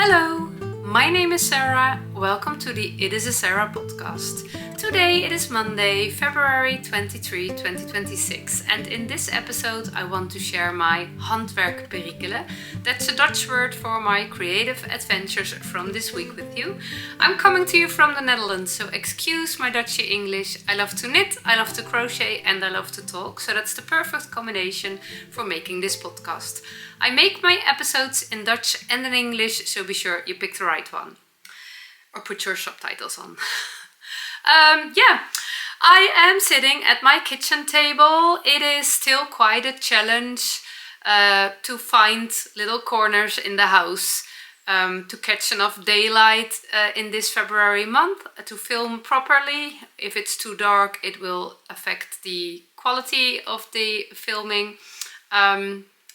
Hello, my name is Sarah. Welcome to the It is a Sarah podcast. Today it is Monday, February 23, 2026, and in this episode I want to share my handwerkperikelen. That's a Dutch word for my creative adventures from this week with you. I'm coming to you from the Netherlands, so excuse my Dutchy English. I love to knit, I love to crochet, and I love to talk, so that's the perfect combination for making this podcast. I make my episodes in Dutch and in English, so be sure you pick the right one. Or put your subtitles on. I am sitting at my kitchen table. It is still quite a challenge to find little corners in the house to catch enough daylight in this February month to film properly. If it's too dark, it will affect the quality of the filming.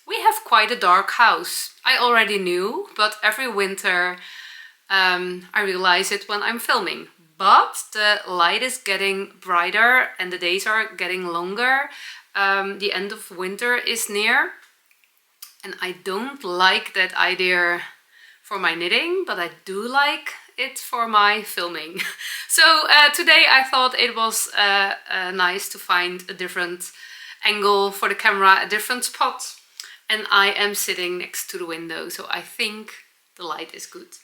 We have quite a dark house. I already knew, but every winter I realize it when I'm filming. But the light is getting brighter and the days are getting longer. The end of winter is near. And I don't like that idea for my knitting, but I do like it for my filming. So today I thought it was nice to find a different angle for the camera, a different spot. And I am sitting next to the window, so I think the light is good.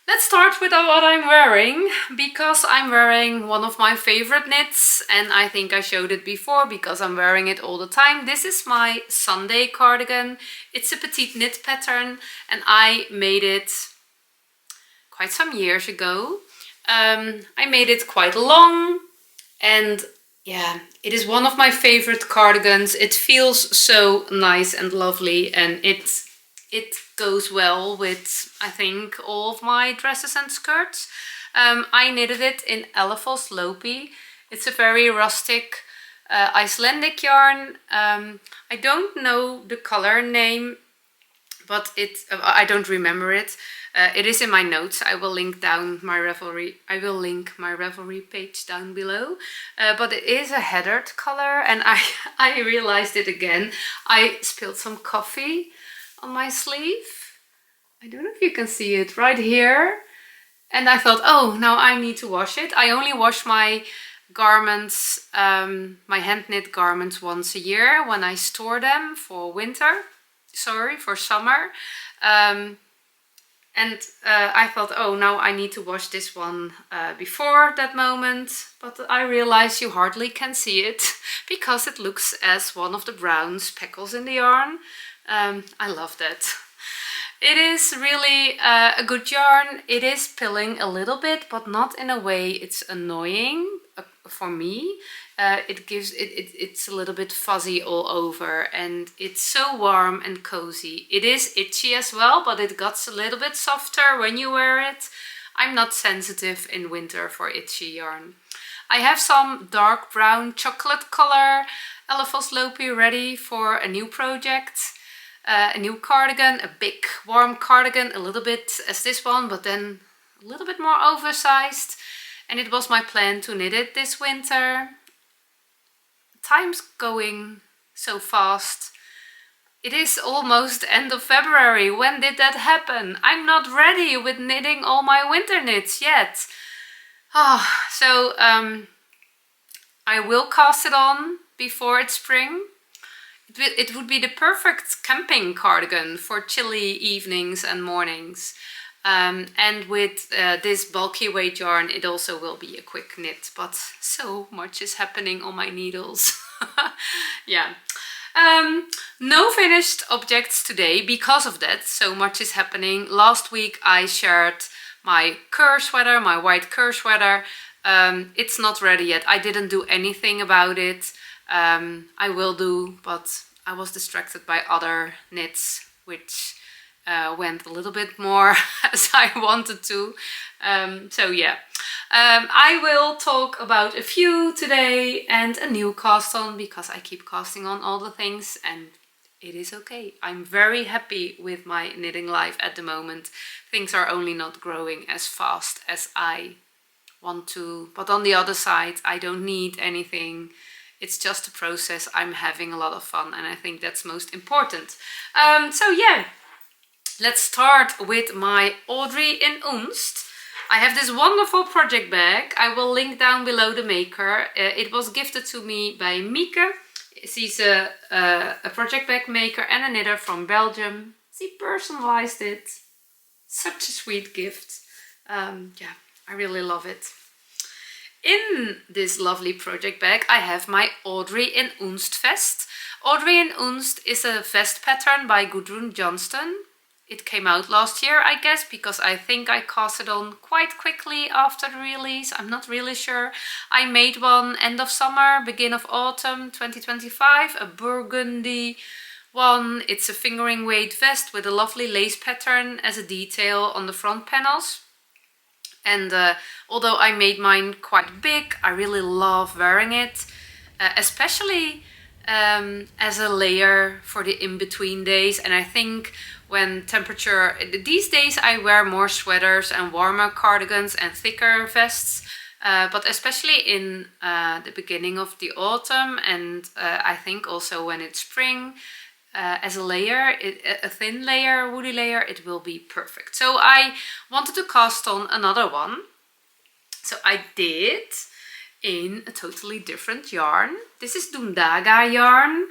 Let's start with what I'm wearing, because I'm wearing one of my favorite knits, and I think I showed it before because I'm wearing it all the time. This is my Sunday cardigan. It's a petite knit pattern, and I made it quite some years ago. I made it quite long, and yeah, it is one of my favorite cardigans. It feels so nice and lovely, and it goes well with, I think, all of my dresses and skirts. I knitted it in Elefos Lopi. It's a very rustic Icelandic yarn. I don't know the color name, but I don't remember it. It is in my notes. I will link down my Ravelry. I will link my Ravelry page down below. But it is a heathered color, and I realized it again. I spilled some coffee on my sleeve. I don't know if you can see it right here. And I thought, oh, now I need to wash it. I only wash my garments, my hand knit garments once a year when I store them for for summer. I thought, oh, now I need to wash this one before that moment. But I realized you hardly can see it because it looks as one of the brown speckles in the yarn. I love that. It is really a good yarn. It is pilling a little bit, but not in a way it's annoying for me. It's a little bit fuzzy all over, and it's so warm and cozy. It is itchy as well, but it gets a little bit softer when you wear it. I'm not sensitive in winter for itchy yarn. I have some dark brown chocolate color Elefos Lopi ready for a new project. A new cardigan, a big warm cardigan, a little bit as this one, but then a little bit more oversized. And it was my plan to knit it this winter. Time's going so fast. It is almost end of February. When did that happen? I'm not ready with knitting all my winter knits yet. So I will cast it on before it's spring. It would be the perfect camping cardigan for chilly evenings and mornings. And with this bulky weight yarn, it also will be a quick knit, but so much is happening on my needles. Yeah. No finished objects today because of that. So much is happening. Last week I shared my Kerr sweater, my white Kerr sweater. It's not ready yet. I didn't do anything about it. I will do, but I was distracted by other knits, which went a little bit more as I wanted to. I will talk about a few today and a new cast on, because I keep casting on all the things and it is okay. I'm very happy with my knitting life at the moment. Things are only not growing as fast as I want to, but on the other side, I don't need anything. It's just a process. I'm having a lot of fun, and I think that's most important. let's start with my Audrey In Unst. I have this wonderful project bag. I will link down below the maker. It was gifted to me by Mieke. She's a project bag maker and a knitter from Belgium. She personalized it. Such a sweet gift. Yeah, I really love it. In this lovely project bag I have my Audrey In Unst vest. Audrey In Unst is a vest pattern by Gudrun Johnston. It came out last year, I guess, because I think I cast it on quite quickly after the release. I'm not really sure. I made one end of summer, beginning of autumn 2025, a burgundy one. It's a fingering weight vest with a lovely lace pattern as a detail on the front panels. And although I made mine quite big, I really love wearing it, especially as a layer for the in-between days. And I think when temperature, these days I wear more sweaters and warmer cardigans and thicker vests, but especially in the beginning of the autumn, and I think also when it's spring, as a layer, a thin layer, woolly layer, it will be perfect. So I wanted to cast on another one. So I did in a totally different yarn. This is Dundaga yarn.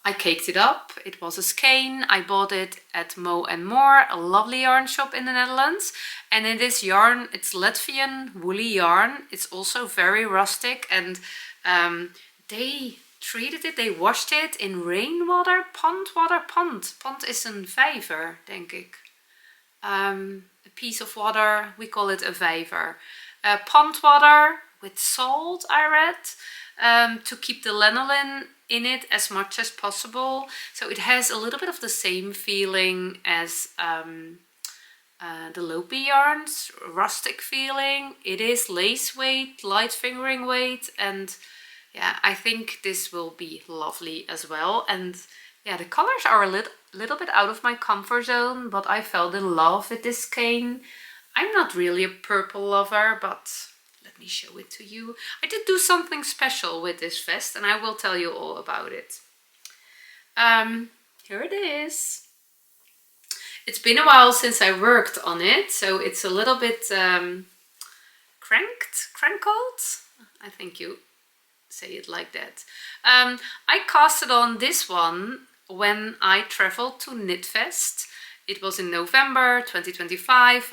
I caked it up. It was a skein. I bought it at Mo & More, a lovely yarn shop in the Netherlands. And in this yarn, it's Latvian woolly yarn. It's also very rustic, and they treated it, they washed it in rainwater, pond water. Pond is een vijver, denk ik. A piece of water, we call it a vijver. Pond water with salt, I read, to keep the lanolin in it as much as possible. So it has a little bit of the same feeling as the Lopi yarns, rustic feeling. It is lace weight, light fingering weight, and yeah, I think this will be lovely as well. And yeah, the colors are a little bit out of my comfort zone, but I fell in love with this skein. I'm not really a purple lover, but let me show it to you. I did do something special with this vest, and I will tell you all about it. Here it is. It's been a while since I worked on it, so it's a little bit crankled. I think you say it like that. I casted on this one when I traveled to Knitfest. It was in November 2025.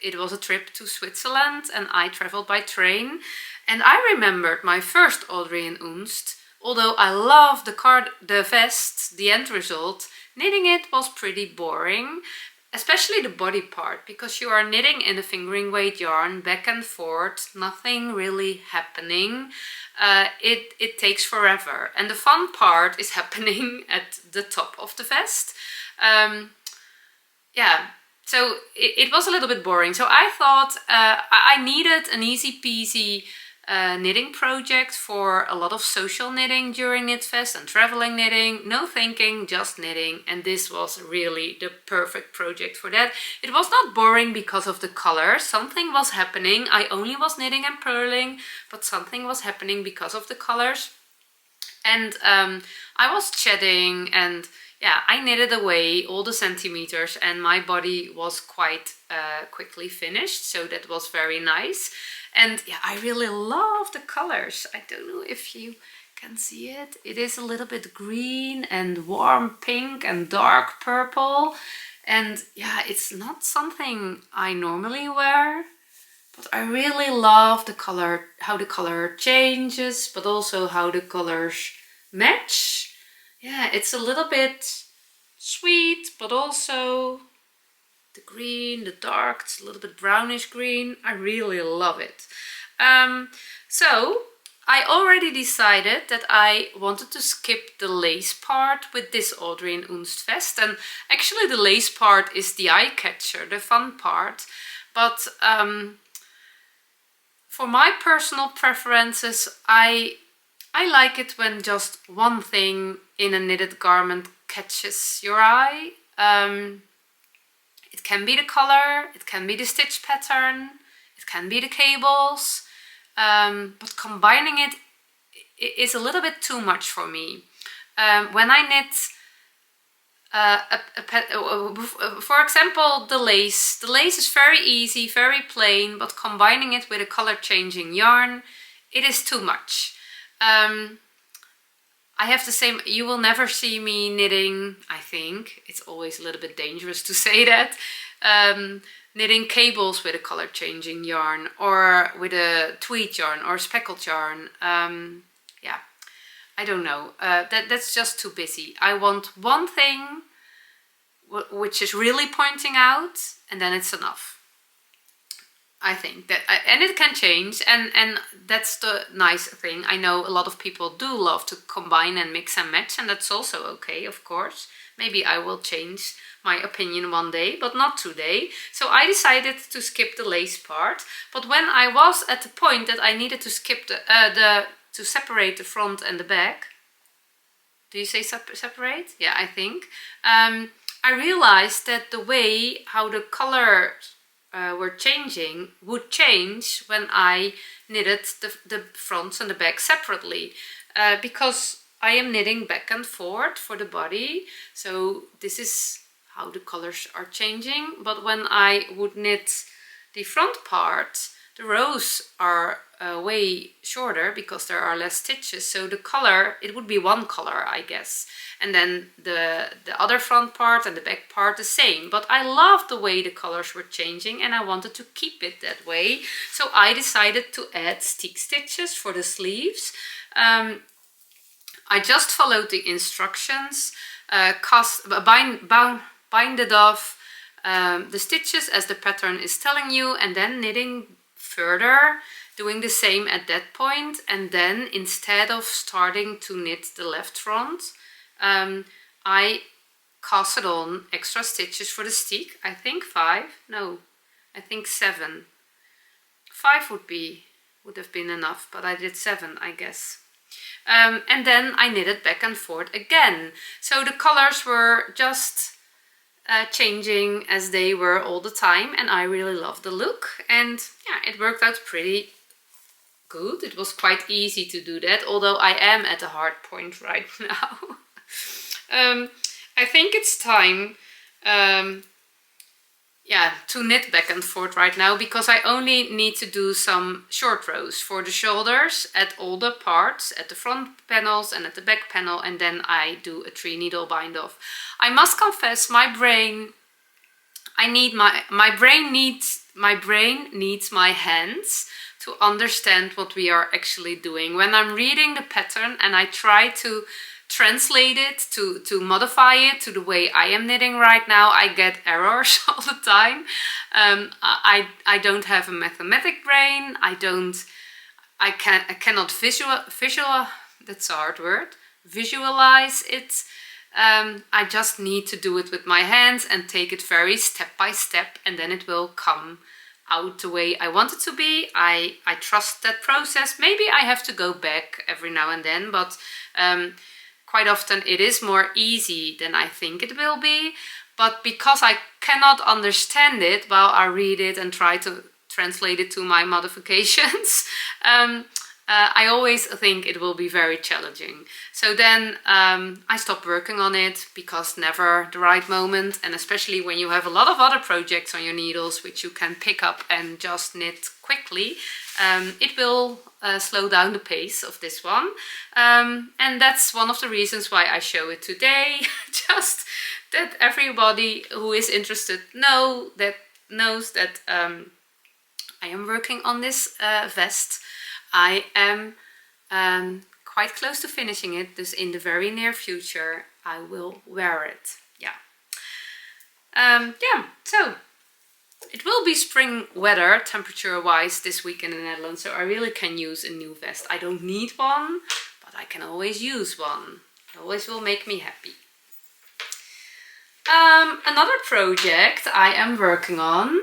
It was a trip to Switzerland and I traveled by train. And I remembered my first Audrey In Unst. Although I loved the vest, the end result, knitting it was pretty boring. Especially the body part, because you are knitting in a fingering weight yarn back and forth, nothing really happening. It takes forever, and the fun part is happening at the top of the vest. Yeah, so it was a little bit boring. So I thought I needed an easy peasy knitting project for a lot of social knitting during Knitfest and traveling knitting. No thinking, just knitting, and this was really the perfect project for that. It was not boring because of the color. Something was happening. I only was knitting and purling, but something was happening because of the colors. And I was chatting, and yeah, I knitted away all the centimeters and my body was quite quickly finished, so that was very nice. And yeah, I really love the colors. I don't know if you can see it. It is a little bit green and warm pink and dark purple. And yeah, it's not something I normally wear, but I really love the color, how the color changes, but also how the colors match. Yeah, it's a little bit sweet, but also the green, the dark, it's a little bit brownish green. I really love it. So I already decided that I wanted to skip the lace part with this Audrey In Unst vest. And actually the lace part is the eye catcher, the fun part. But for my personal preferences, I like it when just one thing in a knitted garment catches your eye. It can be the color, it can be the stitch pattern, it can be the cables, but combining it is a little bit too much for me. When I knit for example, the lace. The lace is very easy, very plain, but combining it with a color changing yarn, it is too much. I have the same, you will never see me knitting, I think, it's always a little bit dangerous to say that, knitting cables with a color changing yarn or with a tweed yarn or speckled yarn. Yeah, I don't know, that's just too busy. I want one thing which is really pointing out, and then it's enough. I think that, and it can change, and that's the nice thing. I know a lot of people do love to combine and mix and match, and that's also okay, of course. Maybe I will change my opinion one day, but not today. So I decided to skip the lace part. But when I was at the point that I needed to skip to separate the front and the back, do you say separate? Yeah, I think. I realized that the way how the colors were changing would change when I knitted the fronts and the back separately, because I am knitting back and forth for the body, so this is how the colors are changing. But when I would knit the front part, the rows are way shorter because there are less stitches, so the color, it would be one color, I guess, and then the other front part and the back part the same. But I loved the way the colors were changing and I wanted to keep it that way, so I decided to add stick stitches for the sleeves. I just followed the instructions, binded off the stitches as the pattern is telling you, and then knitting further, doing the same at that point. And then instead of starting to knit the left front, I casted on extra stitches for the stick. I think 5, no, I think 7. 5 would have been enough, but I did 7, I guess. And then I knitted back and forth again. So the colors were just changing as they were all the time, and I really loved the look, and yeah, it worked out pretty good. It was quite easy to do that, although I am at a hard point right now. I think it's time yeah, to knit back and forth right now, because I only need to do some short rows for the shoulders at all the parts, at the front panels and at the back panel, and then I do a 3 needle bind off. I must confess, my brain needs my hands to understand what we are actually doing. When I'm reading the pattern and I try to translate it, to modify it to the way I am knitting right now, I get errors all the time. I don't have a mathematic brain. I cannot that's a hard word, visualize it. I just need to do it with my hands and take it very step by step, and then it will come out the way I want it to be. I trust that process. Maybe I have to go back every now and then, but quite often it is more easy than I think it will be. But because I cannot understand it while I read it and try to translate it to my modifications, I always think it will be very challenging. So then I stopped working on it, because never the right moment, and especially when you have a lot of other projects on your needles which you can pick up and just knit quickly, it will slow down the pace of this one. And that's one of the reasons why I show it today, just that everybody who is interested knows that I am working on this vest. I am quite close to finishing it, dus in the very near future I will wear it. Yeah. Yeah, so it will be spring weather temperature wise this week in the Netherlands, so I really can use a new vest. I don't need one, but I can always use one. It always will make me happy. Another project I am working on,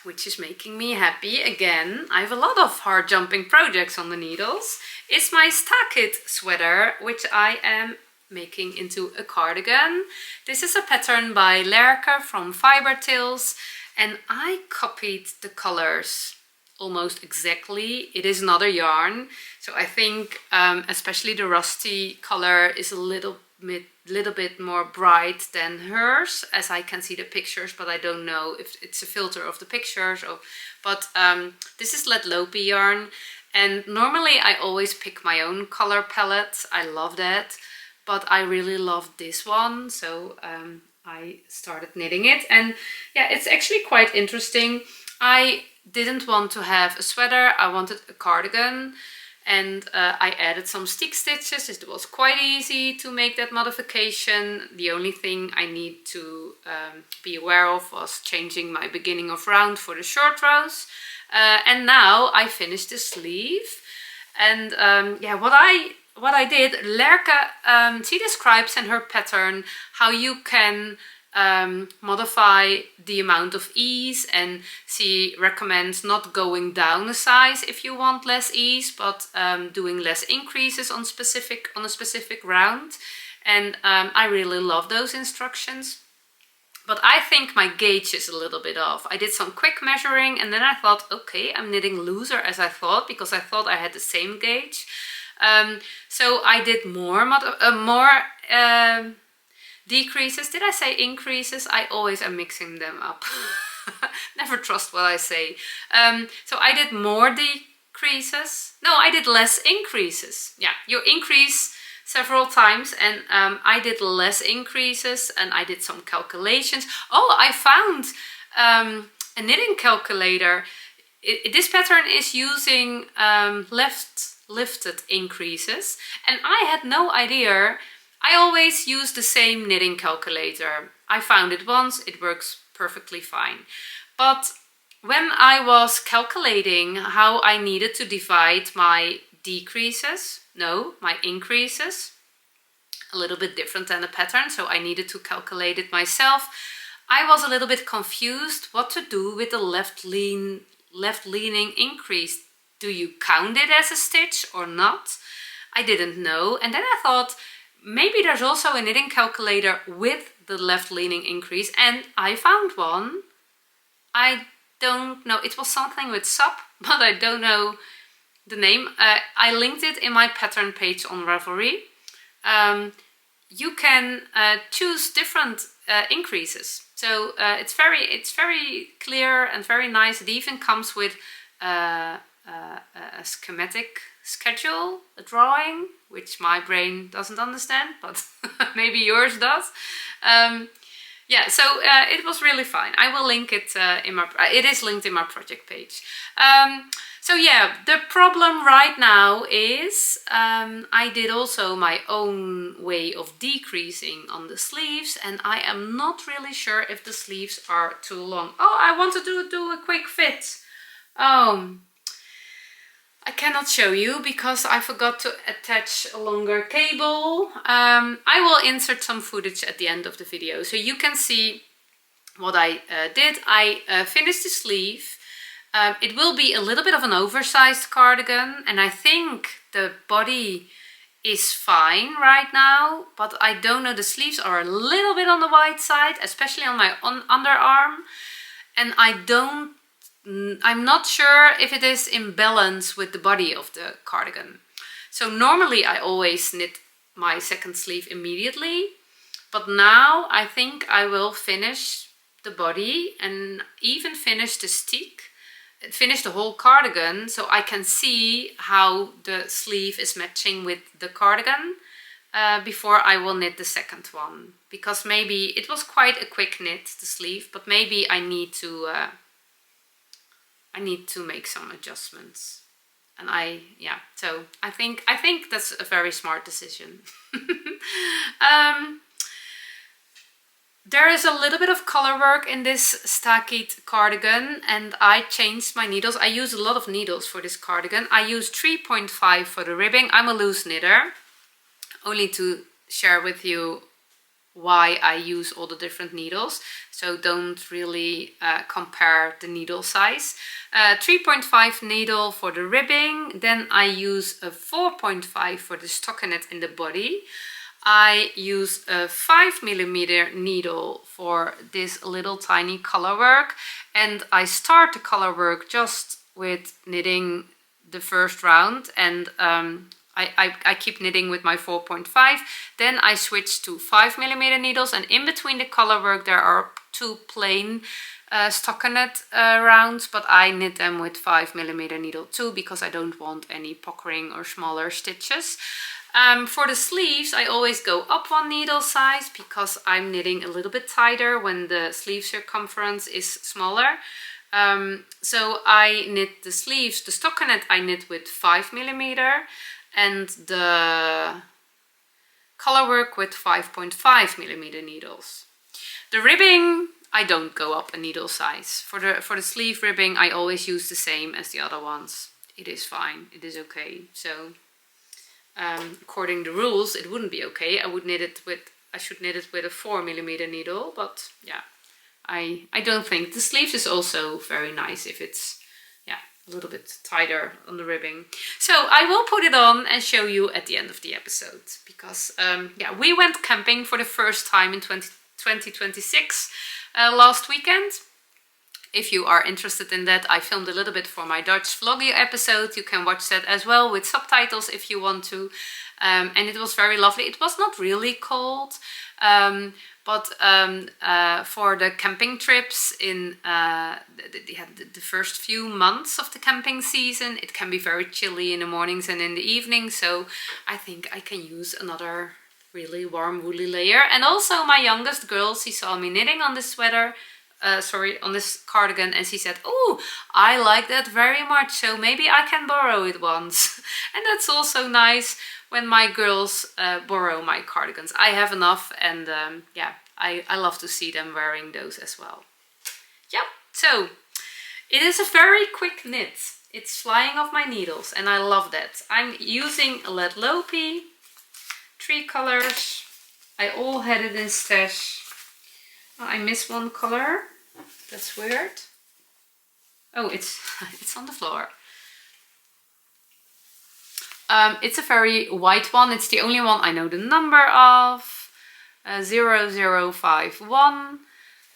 which is making me happy again, I have a lot of hard jumping projects on the needles, is my Stakit sweater, which I am making into a cardigan. This is a pattern by Lerke from Fiber Tales, and I copied the colors almost exactly. It is another yarn, so I think especially the rusty color is a little little bit more bright than hers, as I can see the pictures, but I don't know if it's a filter of the pictures. But this is Let Lopi yarn, and normally I always pick my own color palette. I love that, but I really love this one, so I started knitting it, and yeah, it's actually quite interesting. I didn't want to have a sweater, I wanted a cardigan, and I added some stick stitches. It was quite easy to make that modification. The only thing I need to be aware of was changing my beginning of round for the short rows. And now I finished the sleeve, and yeah, what I did, Lerke, she describes in her pattern how you can modify the amount of ease, and she recommends not going down a size if you want less ease, but doing less increases on a specific round. And I really love those instructions. But I think my gauge is a little bit off. I did some quick measuring, and then I thought, okay, I'm knitting looser as I thought, because I thought I had the same gauge. So I did more decreases. Did I say increases? I always am mixing them up. Never trust what I say. So I did more decreases. No, I did less increases. Yeah, you increase several times, and I did less increases, and I did some calculations. Oh, I found a knitting calculator. This pattern is using lifted increases, and I had no idea. I always use the same knitting calculator. I found it once, it works perfectly fine. But when I was calculating how I needed to divide my my increases, a little bit different than the pattern, so I needed to calculate it myself. I was a little bit confused what to do with the left leaning increase. Do you count it as a stitch or not? I didn't know, and then I thought, maybe there's also a knitting calculator with the left leaning increase, and I found one. I don't know, it was something with sub, but I don't know the name. I linked it in my pattern page on Ravelry. You can choose different increases, so it's very clear and very nice. It even comes with a schematic schedule, a drawing, which my brain doesn't understand, but maybe yours does. Yeah, so it was really fine. I will link it it is linked in my project page. So yeah, the problem right now is I did also my own way of decreasing on the sleeves, and I am not really sure if the sleeves are too long. Oh, I want to do a quick fit. I cannot show you because I forgot to attach a longer cable. I will insert some footage at the end of the video so you can see what I did. I finished the sleeve. It will be a little bit of an oversized cardigan, and I think the body is fine right now, but I don't know, the sleeves are a little bit on the wide side, especially on my underarm, and I'm not sure if it is in balance with the body of the cardigan. So normally I always knit my second sleeve immediately, but now I think I will finish the body and even finish the steek, finish the whole cardigan, so I can see how the sleeve is matching with the cardigan before I will knit the second one. Because maybe it was quite a quick knit, the sleeve, but maybe I need to make some adjustments. And so I think that's a very smart decision. There is a little bit of color work in this Stakit cardigan, and I changed my needles. I use a lot of needles for this cardigan. I use 3.5 for the ribbing. I'm a loose knitter, only to share with you why I use all the different needles. So don't really compare the needle size. 3.5 needle for the ribbing. Then I use a 4.5 for the stockinette in the body. I use a 5mm needle for this little tiny color work, and I start the color work just with knitting the first round, and I keep knitting with my 4.5. Then I switch to 5mm needles, and in between the color work there are 2 plain stockinette rounds, but I knit them with 5mm needle too, because I don't want any puckering or smaller stitches. For the sleeves I always go up 1 needle size, because I'm knitting a little bit tighter when the sleeve circumference is smaller. So I knit the sleeves, the stockinette I knit with 5mm, and the color work with 5.5mm needles. The ribbing, I don't go up a needle size. For the sleeve ribbing I always use the same as the other ones. It is fine, it is okay. So according to the rules it wouldn't be okay. I should knit it with a 4mm needle, but yeah, I don't think. The sleeves is also very nice if it's a little bit tighter on the ribbing. So I will put it on and show you at the end of the episode, because we went camping for the first time in 2026 last weekend. If you are interested in that, I filmed a little bit for my Dutch vloggy episode. You can watch that as well with subtitles if you want to. And it was very lovely. It was not really cold, but for the camping trips in the first few months of the camping season, it can be very chilly in the mornings and in the evening. So I think I can use another really warm woolly layer. And also my youngest girl, she saw me knitting on this sweater, on this cardigan, and she said, "Oh, I like that very much, so maybe I can borrow it once." And that's also nice when my girls borrow my cardigans. I have enough, and I love to see them wearing those as well. Yep, so it is a very quick knit. It's flying off my needles, and I love that. I'm using a lead Lopi, 3 colors. I all had it in stash. Oh, I missed one color. That's weird. Oh, it's on the floor. It's a very white one. It's the only one I know the number of. 0051.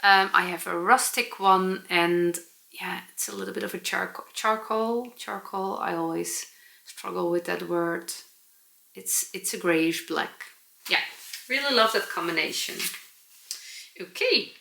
I have a rustic one, and yeah, it's a little bit of a charcoal. I always struggle with that word. It's a grayish black. Yeah, really love that combination. Okay,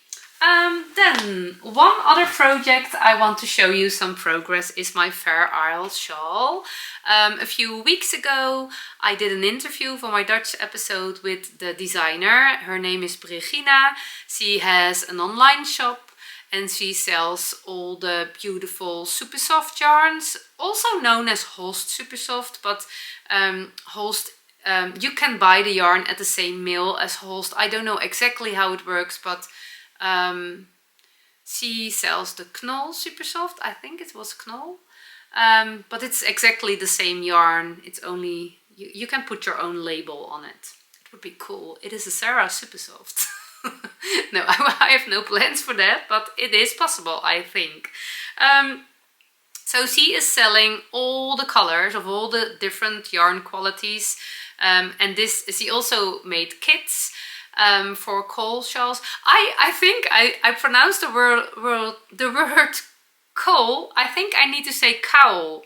then one other project I want to show you some progress is my Fair Isle shawl. A few weeks ago I did an interview for my Dutch episode with the designer. Her name is Brigina. She has an online shop and she sells all the beautiful super soft yarns, also known as Holst super soft, but Holst, you can buy the yarn at the same mill as Holst. I don't know exactly how it works, but she sells the Knoll super soft. I think it was Knoll, but it's exactly the same yarn. It's only you can put your own label on it. It would be cool. It is a Sarah super soft. No, I have no plans for that, but it is possible, I think. So she is selling all the colors of all the different yarn qualities. And she also made kits for coal shawls. I think I pronounced the word coal. I think I need to say cowl.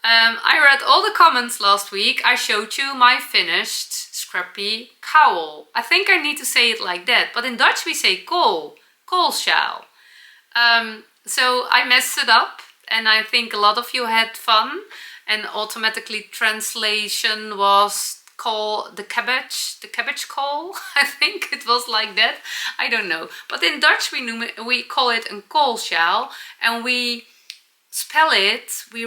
I read all the comments last week. I showed you my finished scrappy cowl. I think I need to say it like that, but in Dutch we say koolsjaal. So I messed it up, and I think a lot of you had fun, and automatically translation was the cabbage coal. I think it was like that. I don't know, but in Dutch we call it een koolsjaal, and we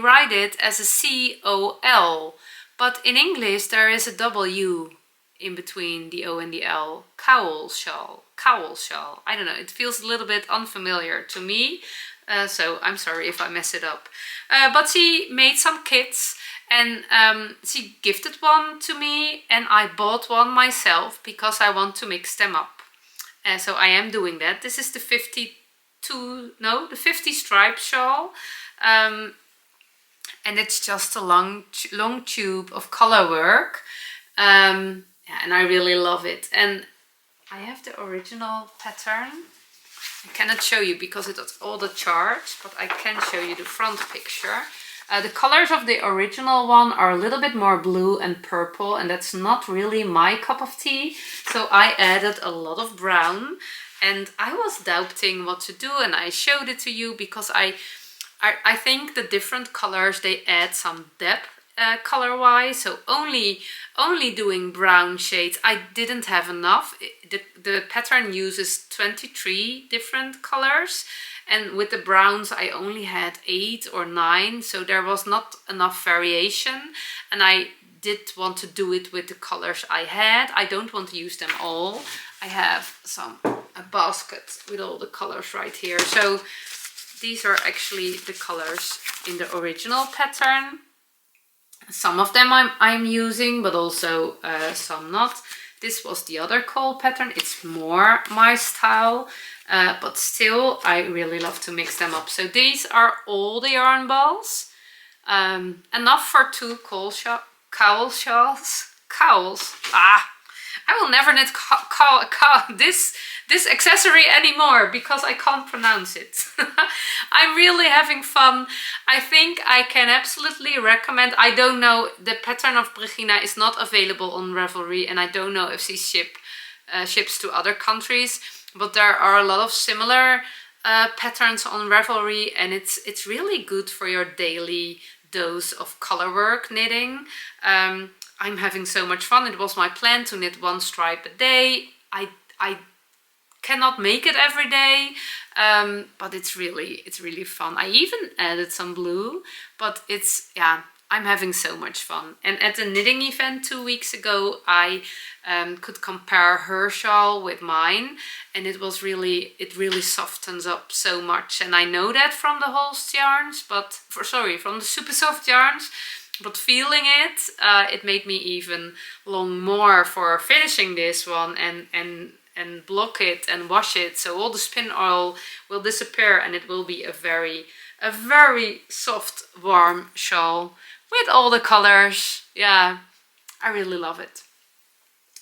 write it as a C-O-L, but in English there is a W in between the O and the L. Cowl shawl. I don't know, it feels a little bit unfamiliar to me, so I'm sorry if I mess it up. But she made some kits, and she gifted one to me, and I bought one myself because I want to mix them up. So I am doing that. This is the 50 stripe shawl. And it's just a long tube of color work, and I really love it. And I have the original pattern. I cannot show you because it has all the charts, but I can show you the front picture. The colors of the original one are a little bit more blue and purple, and that's not really my cup of tea. So I added a lot of brown, and I was doubting what to do, and I showed it to you because I think the different colors, they add some depth color-wise. So only doing brown shades, I didn't have enough. The pattern uses 23 different colors, and with the browns I only had 8 or 9, so there was not enough variation, and I did want to do it with the colors I had. I don't want to use them all. I have a basket with all the colors right here. So these are actually the colors in the original pattern. Some of them I'm using, but also some not. This was the other coal pattern. It's more my style, but still I really love to mix them up. So these are all the yarn balls. Enough for 2 cowl shawls. Cowls. I will never knit this accessory anymore because I can't pronounce it. I'm really having fun. I think I can absolutely recommend. I don't know, the pattern of Brigina is not available on Ravelry, and I don't know if she ships to other countries, but there are a lot of similar patterns on Ravelry, and it's really good for your daily dose of colorwork knitting. I'm having so much fun. It was my plan to knit 1 stripe a day. I cannot make it every day, but it's really fun. I even added some blue, but I'm having so much fun. And at the knitting event 2 weeks ago, I could compare her shawl with mine, and it really softens up so much. And I know that from the Holst yarns, from the super soft yarns. But feeling it, it made me even long more for finishing this one and block it and wash it. So all the spin oil will disappear, and it will be a very soft, warm shawl with all the colors. Yeah, I really love it.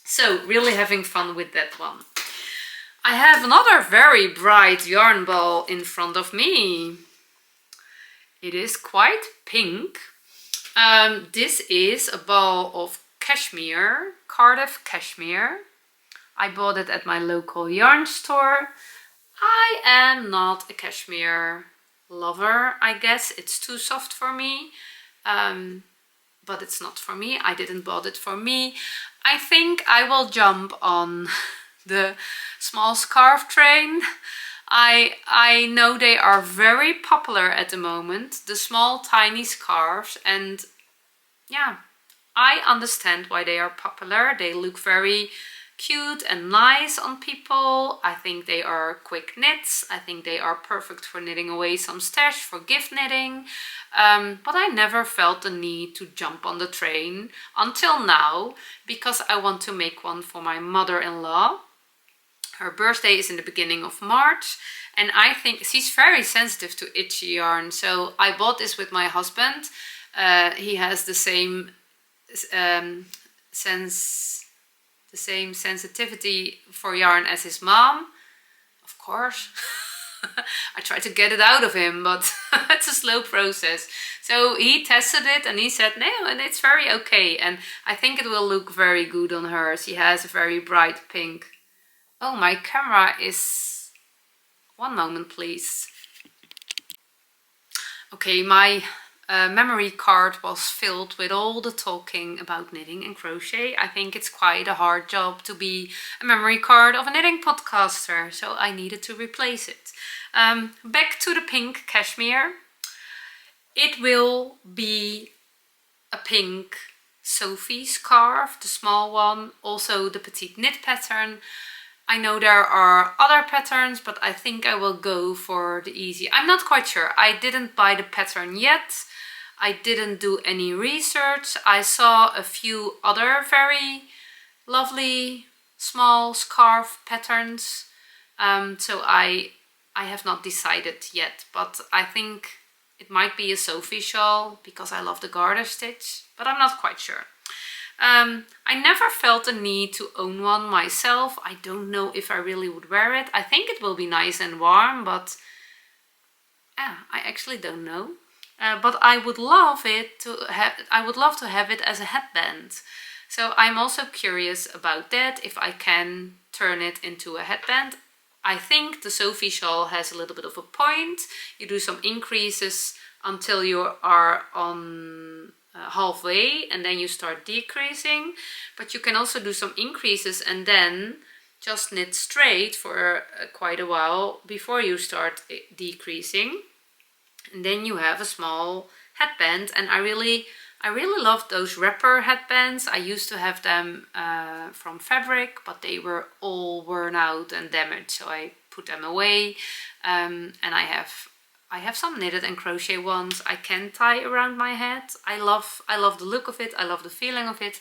So really having fun with that one. I have another very bright yarn ball in front of me. It is quite pink. This is a ball of cashmere, Cardiff cashmere. I bought it at my local yarn store. I am not a cashmere lover, I guess. It's too soft for me, but it's not for me. I didn't bought it for me. I think I will jump on the small scarf train. I know they are very popular at the moment, the small tiny scarves, and yeah, I understand why they are popular. They look very cute and nice on people. I think they are quick knits. I think they are perfect for knitting away some stash, for gift knitting. But I never felt the need to jump on the train until now, because I want to make one for my mother-in-law. Her birthday is in the beginning of March, and I think she's very sensitive to itchy yarn. So I bought this with my husband. He has the same sensitivity for yarn as his mom, of course. I tried to get it out of him, but it's a slow process. So he tested it and he said no, and it's very okay. And I think it will look very good on her. She has a very bright pink. Oh, my camera is... One moment, please. Okay, my memory card was filled with all the talking about knitting and crochet. I think it's quite a hard job to be a memory card of a knitting podcaster, so I needed to replace it. Back to the pink cashmere. It will be a pink Sophie scarf, the small one, also the petite knit pattern. I know there are other patterns, but I think I will go for the easy. I'm not quite sure. I didn't buy the pattern yet. I didn't do any research. I saw a few other very lovely small scarf patterns. So I have not decided yet, but I think it might be a Sophie shawl because I love the garter stitch, but I'm not quite sure. I never felt the need to own one myself. I don't know if I really would wear it. I think it will be nice and warm, but I actually don't know. but I would love to have it as a headband. So I'm also curious about that, if I can turn it into a headband. I think the Sophie shawl has a little bit of a point. You do some increases until you are on halfway, and then you start decreasing. But you can also do some increases and then just knit straight for quite a while before you start decreasing. And then you have a small headband, and I really love those wrapper headbands. I used to have them from fabric, but they were all worn out and damaged, so I put them away. And I have some knitted and crochet ones I can tie around my head. I love the look of it. I love the feeling of it.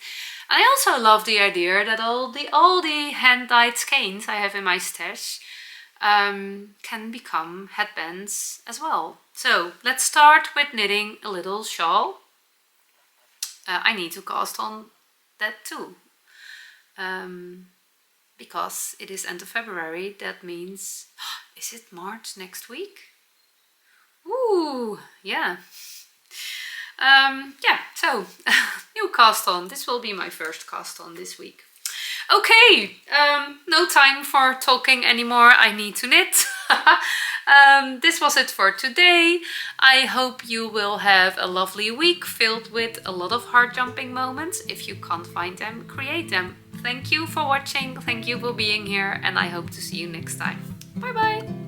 And I also love the idea that all the hand-dyed skeins I have in my stash can become headbands as well. So let's start with knitting a little shawl. I need to cast on that too, because it is end of February. That means, is it March next week? Ooh, yeah. Yeah, so new cast on. This will be my first cast on this week. Okay, no time for talking anymore. I need to knit. This was it for today. I hope you will have a lovely week filled with a lot of heart jumping moments. If you can't find them, create them. Thank you for watching. Thank you for being here, and I hope to see you next time. Bye bye.